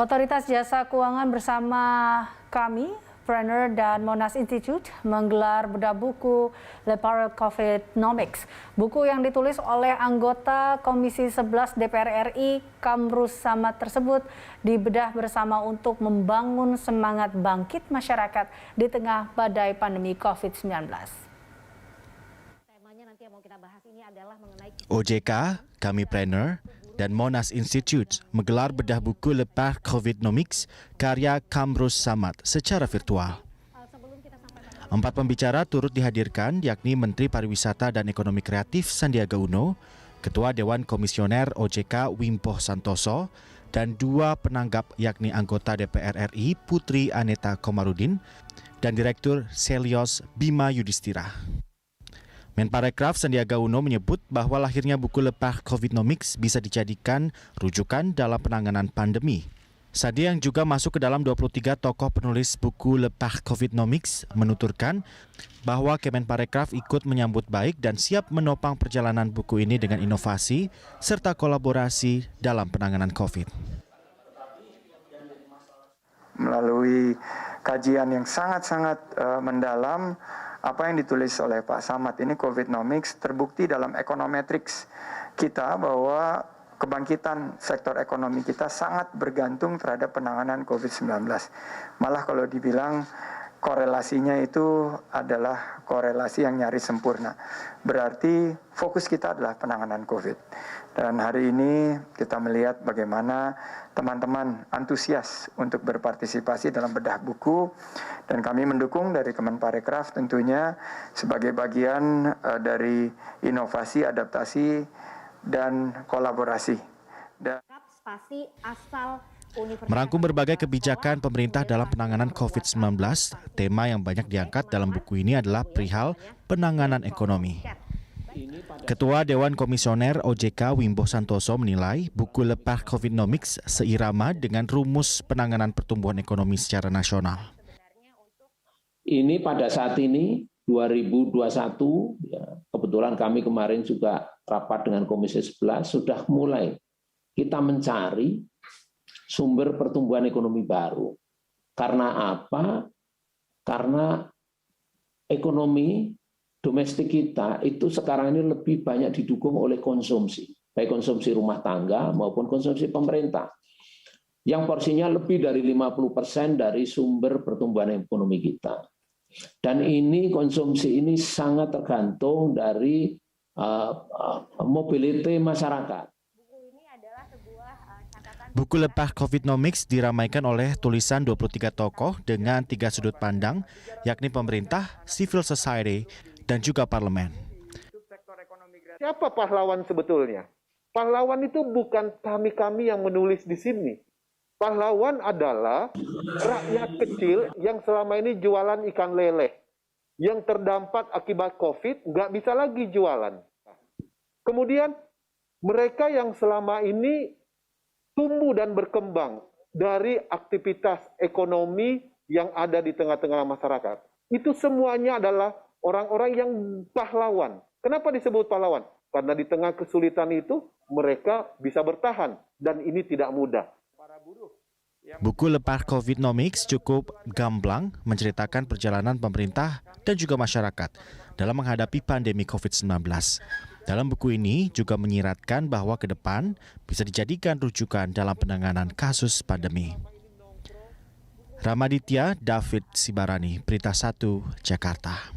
Otoritas Jasa Keuangan bersama kami, Preneur dan Monash Institute menggelar bedah buku Le Parle Covidonomics. Buku yang ditulis oleh anggota Komisi 11 DPR RI, Kamrus Samad tersebut dibedah bersama untuk membangun semangat bangkit masyarakat di tengah badai pandemi COVID-19. OJK, kami Preneur, dan Monash Institute menggelar bedah buku Le Parle Covidonomics karya Kamrus Samad secara virtual. 4 pembicara turut dihadirkan, yakni Menteri Pariwisata dan Ekonomi Kreatif Sandiaga Uno, Ketua Dewan Komisioner OJK Wimbo Santoso, dan 2 penanggap yakni anggota DPR RI Putri Aneta Komarudin dan Direktur Selyos Bima Yudhistira. Menparekraf Sandiaga Uno menyebut bahwa lahirnya buku Le Parle Covidonomics bisa dijadikan rujukan dalam penanganan pandemi. Sadi yang juga masuk ke dalam 23 tokoh penulis buku Le Parle Covidonomics menuturkan bahwa Kemenparekraf ikut menyambut baik dan siap menopang perjalanan buku ini dengan inovasi serta kolaborasi dalam penanganan COVID. Melalui kajian yang sangat-sangat mendalam, apa yang ditulis oleh Pak Samad ini Covidonomics terbukti dalam ekonometrics kita bahwa kebangkitan sektor ekonomi kita sangat bergantung terhadap penanganan COVID-19. Malah kalau dibilang korelasinya itu adalah korelasi yang nyaris sempurna. Berarti fokus kita adalah penanganan COVID. Dan hari ini kita melihat bagaimana teman-teman antusias untuk berpartisipasi dalam bedah buku. Dan kami mendukung dari Kemenparekraf tentunya sebagai bagian dari inovasi, adaptasi, dan kolaborasi. Merangkum berbagai kebijakan pemerintah dalam penanganan COVID-19, tema yang banyak diangkat dalam buku ini adalah perihal penanganan ekonomi. Ketua Dewan Komisioner OJK Wimbo Santoso menilai buku Le Parle Covidonomics seirama dengan rumus penanganan pertumbuhan ekonomi secara nasional. Ini pada saat ini 2021, ya, kebetulan kami kemarin juga rapat dengan Komisi 11, sudah mulai kita mencari sumber pertumbuhan ekonomi baru. Karena apa? Karena ekonomi domestik kita itu sekarang ini lebih banyak didukung oleh konsumsi, baik konsumsi rumah tangga maupun konsumsi pemerintah, yang porsinya lebih dari 50% dari sumber pertumbuhan ekonomi kita. Dan ini konsumsi ini sangat tergantung dari mobility masyarakat. Buku Le Parle Covidonomics diramaikan oleh tulisan 23 tokoh dengan 3 sudut pandang, yakni pemerintah, civil society, dan juga parlemen. Siapa pahlawan sebetulnya? Pahlawan itu bukan kami-kami yang menulis di sini. Pahlawan adalah rakyat kecil yang selama ini jualan ikan lele. Yang terdampak akibat COVID nggak bisa lagi jualan. Kemudian mereka yang selama ini tumbuh dan berkembang dari aktivitas ekonomi yang ada di tengah-tengah masyarakat. Itu semuanya adalah orang-orang yang pahlawan. Kenapa disebut pahlawan? Karena di tengah kesulitan itu mereka bisa bertahan dan ini tidak mudah. Buku Le Parle Covidonomics cukup gamblang menceritakan perjalanan pemerintah dan juga masyarakat dalam menghadapi pandemi COVID-19. Dalam buku ini juga menyiratkan bahwa ke depan bisa dijadikan rujukan dalam penanganan kasus pandemi. Ramaditya David Sibarani, Berita 1, Jakarta.